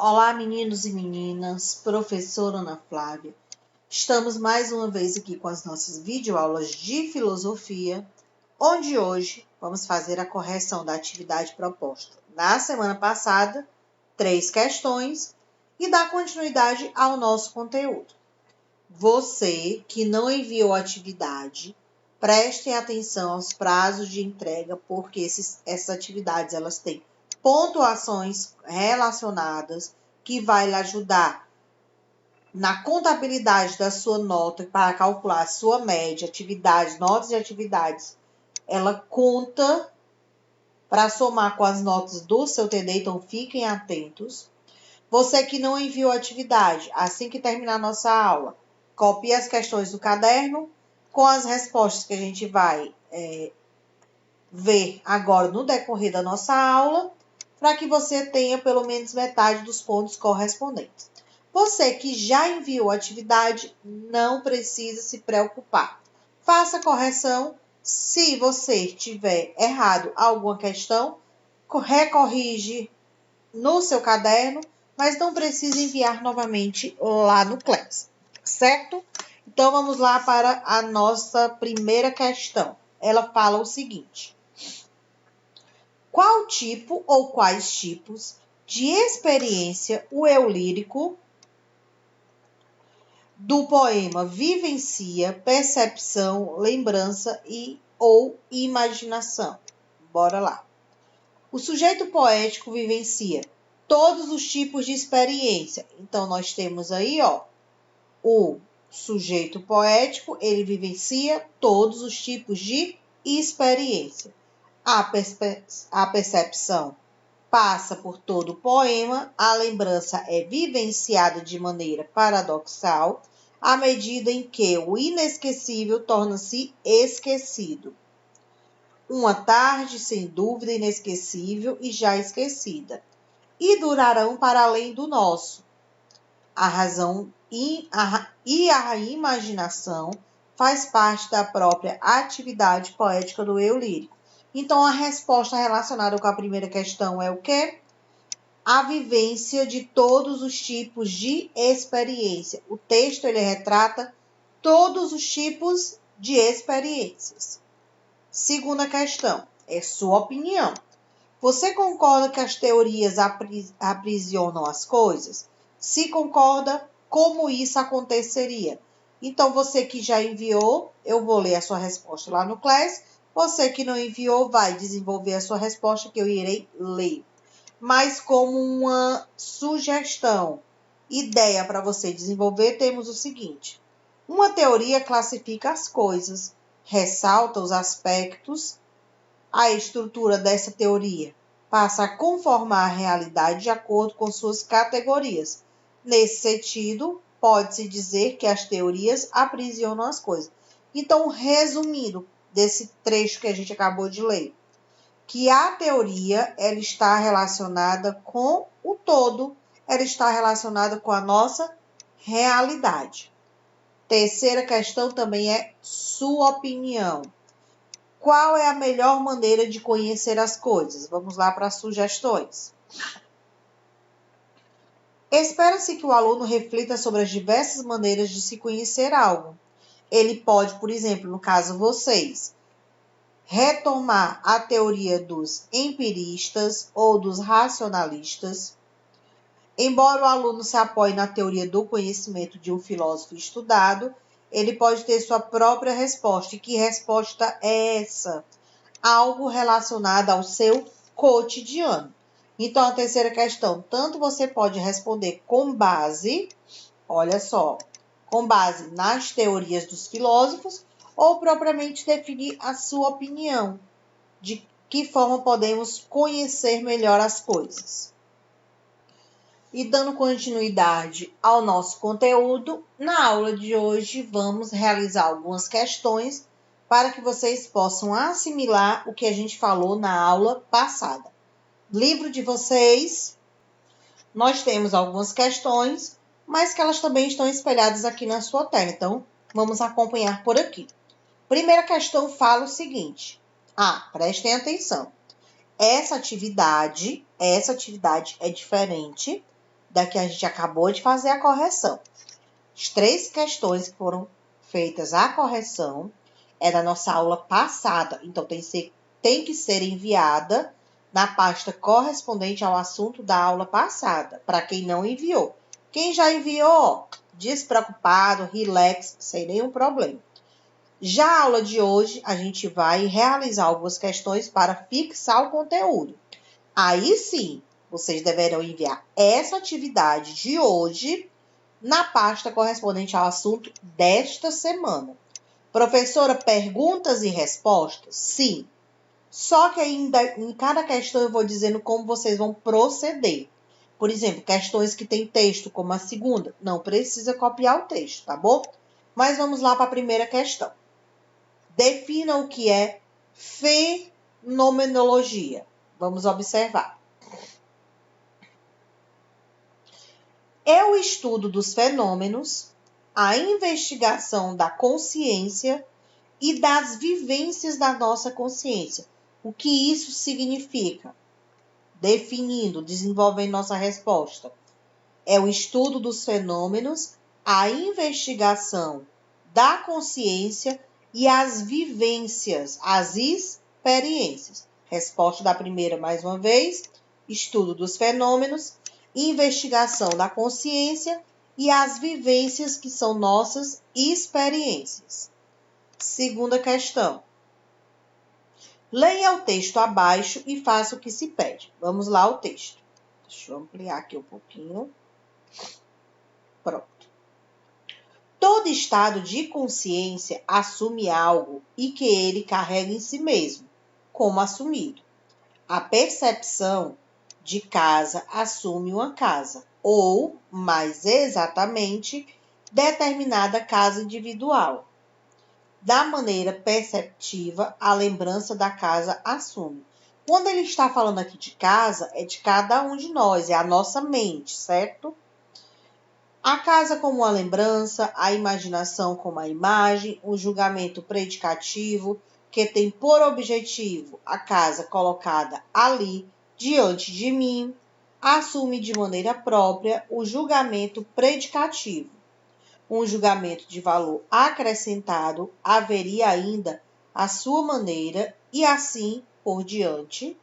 Olá, meninos e meninas, professora Ana Flávia. Estamos mais uma vez aqui com as nossas videoaulas de filosofia, onde hoje vamos fazer a correção da atividade proposta na semana passada, 3 questões, e dar continuidade ao nosso conteúdo. Você que não enviou a atividade, prestem atenção aos prazos de entrega, porque essas atividades elas têm pontuações relacionadas que vai lhe ajudar na contabilidade da sua nota para calcular a sua média, atividades, notas e atividades. Ela conta para somar com as notas do seu TD, então fiquem atentos. Você que não enviou a atividade, assim que terminar a nossa aula, copie as questões do caderno com as respostas que a gente vai ver agora no decorrer da nossa aula, para que você tenha pelo menos metade dos pontos correspondentes. Você que já enviou a atividade, não precisa se preocupar. Faça a correção. Se você tiver errado alguma questão, recorrige no seu caderno, mas não precisa enviar novamente lá no Class, certo? Então, vamos lá para a nossa primeira questão. Ela fala o seguinte: qual tipo ou quais tipos de experiência o eu lírico do poema vivencia, percepção, lembrança ou imaginação? Bora lá. O sujeito poético vivencia todos os tipos de experiência. Então, nós temos aí, o sujeito poético, ele vivencia todos os tipos de experiência. A percepção passa por todo o poema, a lembrança é vivenciada de maneira paradoxal, à medida em que o inesquecível torna-se esquecido. Uma tarde, sem dúvida, inesquecível e já esquecida, e durarão para além do nosso. A razão e a imaginação faz parte da própria atividade poética do eu lírico. Então, a resposta relacionada com a primeira questão é o quê? A vivência de todos os tipos de experiência. O texto, ele retrata todos os tipos de experiências. Segunda questão, é sua opinião. Você concorda que as teorias aprisionam as coisas? Se concorda, como isso aconteceria? Então, você que já enviou, eu vou ler a sua resposta lá no Class. Você que não enviou, vai desenvolver a sua resposta que eu irei ler. Mas como uma sugestão, ideia para você desenvolver, temos o seguinte: uma teoria classifica as coisas, ressalta os aspectos, a estrutura dessa teoria passa a conformar a realidade de acordo com suas categorias. Nesse sentido, pode-se dizer que as teorias aprisionam as coisas. Então, resumindo desse trecho que a gente acabou de ler, que a teoria ela está relacionada com o todo, ela está relacionada com a nossa realidade. Terceira questão também é sua opinião. Qual é a melhor maneira de conhecer as coisas? Vamos lá para as sugestões. Espera-se que o aluno reflita sobre as diversas maneiras de se conhecer algo. Ele pode, por exemplo, no caso vocês, retomar a teoria dos empiristas ou dos racionalistas. Embora o aluno se apoie na teoria do conhecimento de um filósofo estudado, ele pode ter sua própria resposta. E que resposta é essa? Algo relacionado ao seu cotidiano. Então, a terceira questão, tanto você pode responder com base, olha só, com base nas teorias dos filósofos, ou propriamente definir a sua opinião, de que forma podemos conhecer melhor as coisas. E dando continuidade ao nosso conteúdo, na aula de hoje vamos realizar algumas questões para que vocês possam assimilar o que a gente falou na aula passada. Livro de vocês, nós temos algumas questões, mas que elas também estão espelhadas aqui na sua tela. Então, vamos acompanhar por aqui. Primeira questão fala o seguinte. Prestem atenção. Essa atividade é diferente da que a gente acabou de fazer a correção. As 3 questões que foram feitas a correção é da nossa aula passada, então tem que ser enviada na pasta correspondente ao assunto da aula passada, para quem não enviou. Quem já enviou, despreocupado, relax, sem nenhum problema. Já a aula de hoje, a gente vai realizar algumas questões para fixar o conteúdo. Aí sim, vocês deverão enviar essa atividade de hoje na pasta correspondente ao assunto desta semana. Professora, perguntas e respostas? Sim. Só que ainda em cada questão eu vou dizendo como vocês vão proceder. Por exemplo, questões que tem texto, como a segunda, não precisa copiar o texto, tá bom? Mas vamos lá para a primeira questão. Defina o que é fenomenologia. Vamos observar. É o estudo dos fenômenos, a investigação da consciência e das vivências da nossa consciência. O que isso significa? Definindo, desenvolvendo nossa resposta. É o estudo dos fenômenos, a investigação da consciência e as vivências, as experiências. Resposta da primeira, mais uma vez, estudo dos fenômenos, investigação da consciência e as vivências que são nossas experiências. Segunda questão. Leia o texto abaixo e faça o que se pede. Vamos lá ao texto. Deixa eu ampliar aqui um pouquinho. Pronto. Todo estado de consciência assume algo e que ele carrega em si mesmo, como assumido. A percepção de casa assume uma casa, ou, mais exatamente, determinada casa individual. Da maneira perceptiva, a lembrança da casa assume. Quando ele está falando aqui de casa, é de cada um de nós, é a nossa mente, certo? A casa como uma lembrança, a imaginação como a imagem, o julgamento predicativo, que tem por objetivo a casa colocada ali, diante de mim, assume de maneira própria o julgamento predicativo. Um julgamento de valor acrescentado haveria ainda a sua maneira e assim por diante.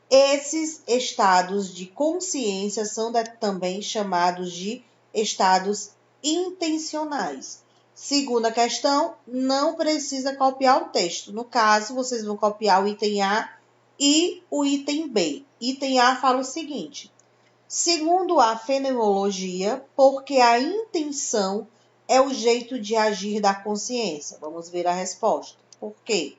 Esses estados de consciência são também chamados de estados intencionais. Segunda questão, não precisa copiar o texto. No caso, vocês vão copiar o item A e o item B. Item A fala o seguinte: segundo a fenomenologia, porque a intenção é o jeito de agir da consciência. Vamos ver a resposta. Por quê?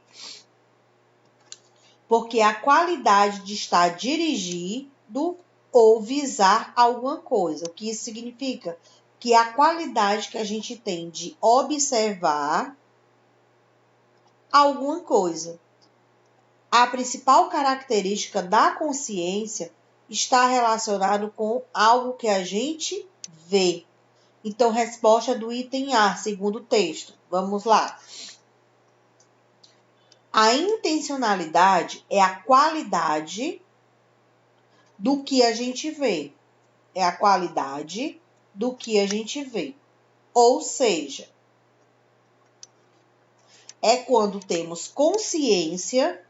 Porque a qualidade de estar dirigido ou visar alguma coisa. O que isso significa? Que a qualidade que a gente tem de observar alguma coisa. A principal característica da consciência está relacionado com algo que a gente vê. Então, resposta do item A, segundo o texto. Vamos lá. A intencionalidade é a qualidade do que a gente vê. É a qualidade do que a gente vê. Ou seja, é quando temos consciência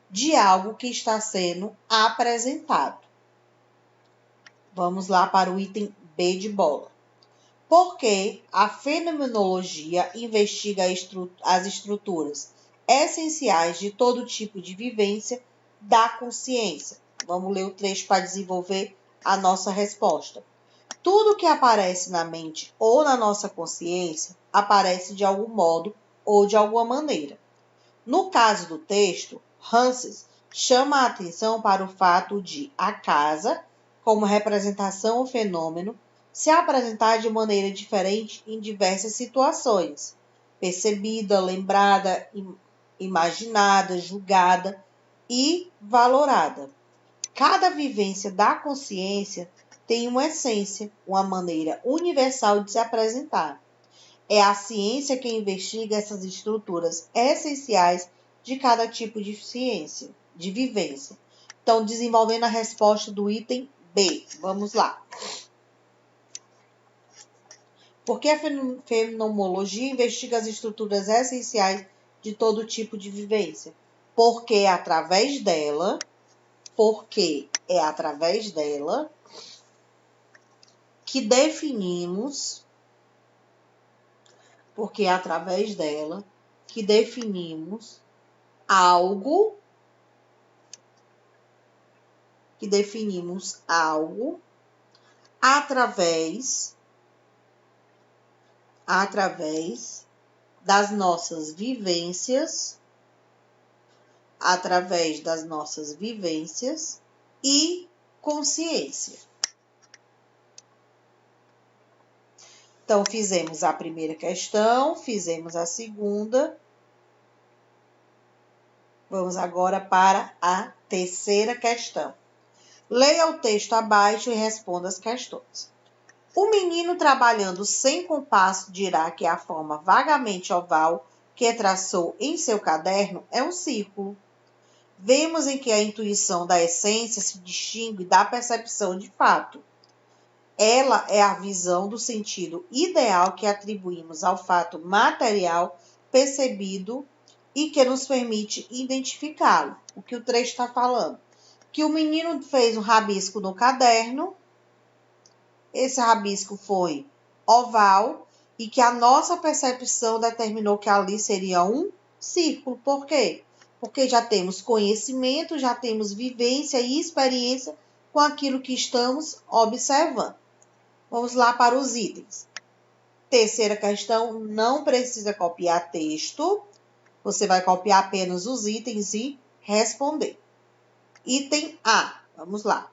de algo que está sendo apresentado. Vamos lá para o item B de bola. Porque a fenomenologia investiga as estruturas essenciais de todo tipo de vivência da consciência. Vamos ler o trecho para desenvolver a nossa resposta. Tudo que aparece na mente ou na nossa consciência aparece de algum modo ou de alguma maneira. No caso do texto, Hanses chama a atenção para o fato de a casa, como representação ou fenômeno, se apresentar de maneira diferente em diversas situações, percebida, lembrada, imaginada, julgada e valorada. Cada vivência da consciência tem uma essência, uma maneira universal de se apresentar. É a ciência que investiga essas estruturas essenciais de cada tipo de ciência, de vivência. Então, desenvolvendo a resposta do item B. Vamos lá. Por que a fenomenologia investiga as estruturas essenciais de todo tipo de vivência? Porque é através dela que definimos algo através das nossas vivências e consciência. Então, fizemos a primeira questão, fizemos a segunda. Vamos agora para a terceira questão. Leia o texto abaixo e responda as questões. O menino trabalhando sem compasso dirá que a forma vagamente oval que traçou em seu caderno é um círculo. Vemos em que a intuição da essência se distingue da percepção de fato. Ela é a visão do sentido ideal que atribuímos ao fato material percebido e que nos permite identificá-lo. O que o trecho está falando? Que o menino fez um rabisco no caderno, esse rabisco foi oval e que a nossa percepção determinou que ali seria um círculo. Por quê? Porque já temos conhecimento, já temos vivência e experiência com aquilo que estamos observando. Vamos lá para os itens. Terceira questão, não precisa copiar texto. Você vai copiar apenas os itens e responder. Item A, vamos lá.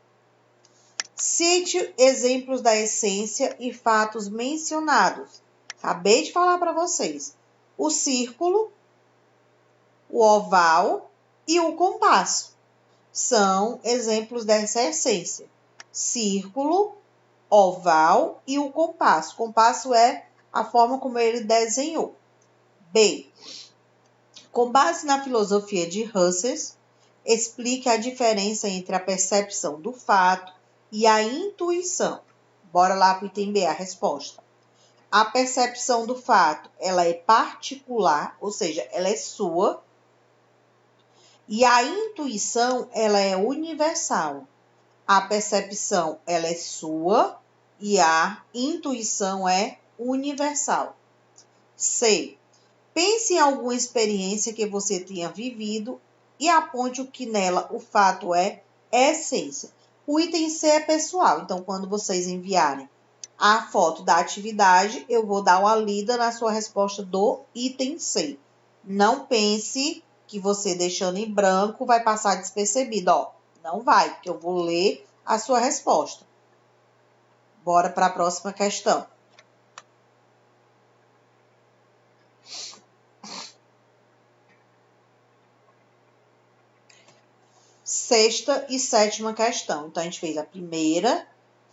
Cite exemplos da essência e fatos mencionados. Acabei de falar para vocês. O círculo, o oval e o compasso são exemplos dessa essência. Círculo, oval e o compasso. O compasso é a forma como ele desenhou. B. Com base na filosofia de Husserl, explique a diferença entre a percepção do fato e a intuição. Bora lá para o item B, a resposta. A percepção do fato, ela é particular, ou seja, ela é sua. E a intuição, ela é universal. A percepção, ela é sua e a intuição é universal. C. Pense em alguma experiência que você tenha vivido e aponte o que nela o fato é essência. O item C é pessoal, então quando vocês enviarem a foto da atividade, eu vou dar uma lida na sua resposta do item C. Não pense que você deixando em branco vai passar despercebido, ó. Não vai, porque eu vou ler a sua resposta. Bora para a próxima questão. Sexta e sétima questão. Então, a gente fez a primeira,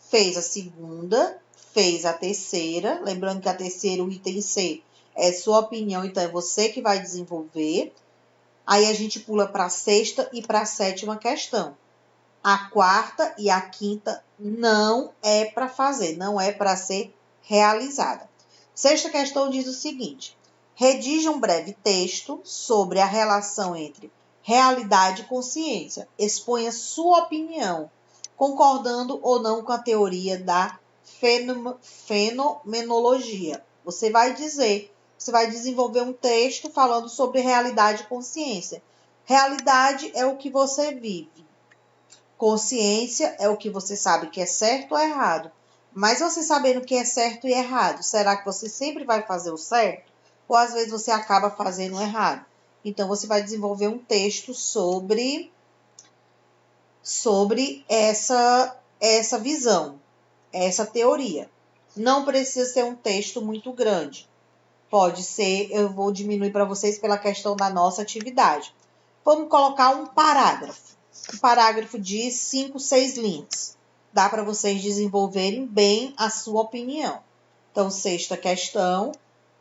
fez a segunda, fez a terceira. Lembrando que a terceira, o item C, é sua opinião, então é você que vai desenvolver. Aí a gente pula para a sexta e para a sétima questão. A quarta e a quinta não é para fazer, não é para ser realizada. Sexta questão diz o seguinte: redija um breve texto sobre a relação entre realidade e consciência. Exponha sua opinião, concordando ou não com a teoria da fenomenologia. Você vai desenvolver um texto falando sobre realidade e consciência. Realidade é o que você vive. Consciência é o que você sabe que é certo ou errado. Mas você sabendo o que é certo e errado, será que você sempre vai fazer o certo? Ou às vezes você acaba fazendo o errado? Então, você vai desenvolver um texto sobre essa visão, essa teoria. Não precisa ser um texto muito grande. Pode ser, eu vou diminuir para vocês pela questão da nossa atividade. Vamos colocar um parágrafo. Um parágrafo de 5, 6 linhas. Dá para vocês desenvolverem bem a sua opinião. Então, sexta questão,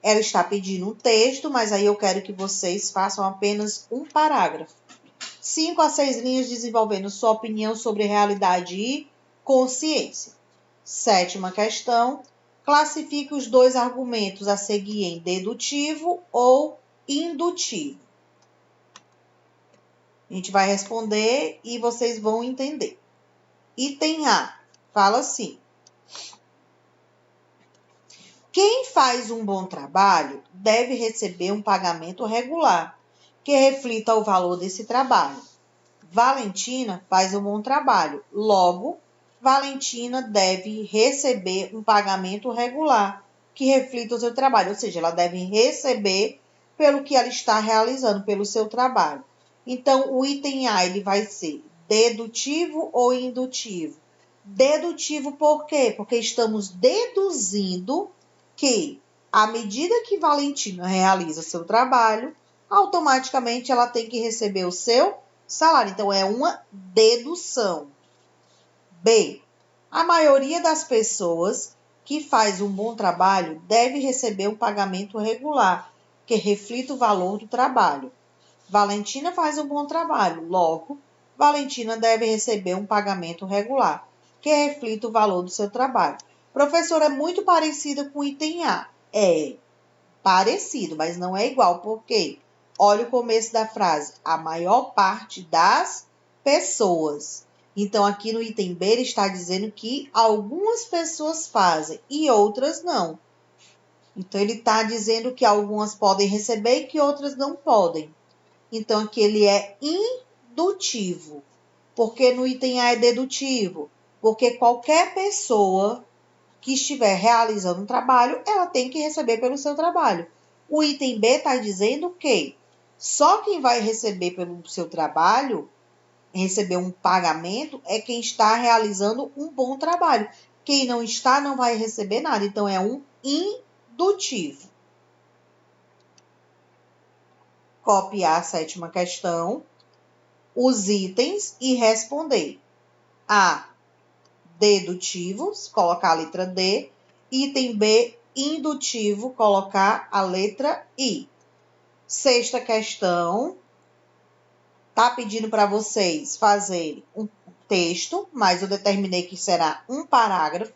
ela está pedindo um texto, mas aí eu quero que vocês façam apenas um parágrafo. 5 a 6 linhas desenvolvendo sua opinião sobre realidade e consciência. 7ª questão. Classifique os 2 argumentos a seguir em dedutivo ou indutivo. A gente vai responder e vocês vão entender. Item A. Fala assim. Quem faz um bom trabalho deve receber um pagamento regular, que reflita o valor desse trabalho. Valentina faz um bom trabalho, logo, Valentina deve receber um pagamento regular, que reflita o seu trabalho, ou seja, ela deve receber pelo que ela está realizando, pelo seu trabalho. Então, o item A ele vai ser dedutivo ou indutivo? Dedutivo por quê? Porque estamos deduzindo que, à medida que Valentina realiza seu trabalho, automaticamente ela tem que receber o seu salário. Então, é uma dedução. B. A maioria das pessoas que faz um bom trabalho deve receber um pagamento regular, que reflita o valor do trabalho. Valentina faz um bom trabalho, logo, Valentina deve receber um pagamento regular, que reflita o valor do seu trabalho. Professora, é muito parecida com o item A. É parecido, mas não é igual. Por quê? Olha o começo da frase. A maior parte das pessoas. Então, aqui no item B, ele está dizendo que algumas pessoas fazem e outras não. Então, ele está dizendo que algumas podem receber e que outras não podem. Então, aqui ele é indutivo. Porque no item A é dedutivo? Porque qualquer pessoa que estiver realizando um trabalho, ela tem que receber pelo seu trabalho. O item B está dizendo que só quem vai receber pelo seu trabalho, receber um pagamento, é quem está realizando um bom trabalho. Quem não está, não vai receber nada. Então, é um indutivo. Copiar a 7ª questão, os itens e responder. A. Dedutivos, colocar a letra D. Item B, indutivo, colocar a letra I. 6ª questão, tá pedindo para vocês fazerem um texto, mas eu determinei que será um parágrafo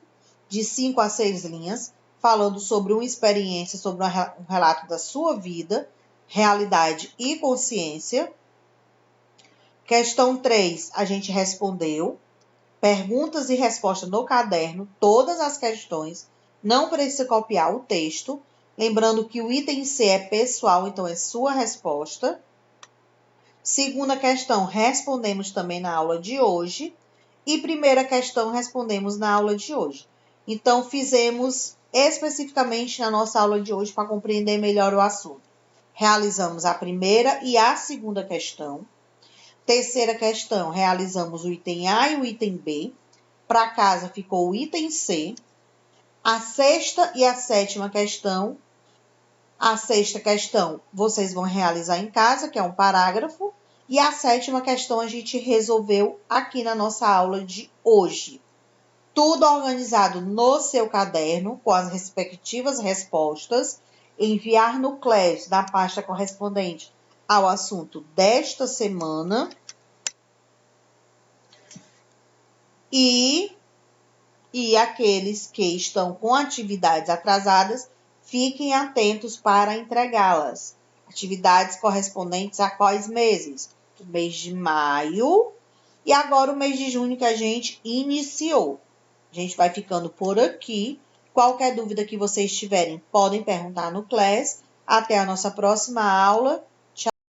de 5 a 6 linhas, falando sobre uma experiência, sobre um relato da sua vida, realidade e consciência. Questão 3, a gente respondeu. Perguntas e respostas no caderno, todas as questões. Não precisa copiar o texto. Lembrando que o item C é pessoal, então é sua resposta. 2ª questão, respondemos também na aula de hoje. E 1ª questão, respondemos na aula de hoje. Então, fizemos especificamente na nossa aula de hoje para compreender melhor o assunto. Realizamos a 1ª e a 2ª questão. 3ª questão, realizamos o item A e o item B. Para casa ficou o item C. A 6ª e a 7ª questão. A 6ª questão vocês vão realizar em casa, que é um parágrafo. E a 7ª questão a gente resolveu aqui na nossa aula de hoje. Tudo organizado no seu caderno, com as respectivas respostas. Enviar no CLES, da pasta correspondente ao assunto desta semana. E aqueles que estão com atividades atrasadas, fiquem atentos para entregá-las. Atividades correspondentes a quais meses? O mês de maio e agora o mês de junho que a gente iniciou. A gente vai ficando por aqui. Qualquer dúvida que vocês tiverem, podem perguntar no CLES. Até a nossa próxima aula.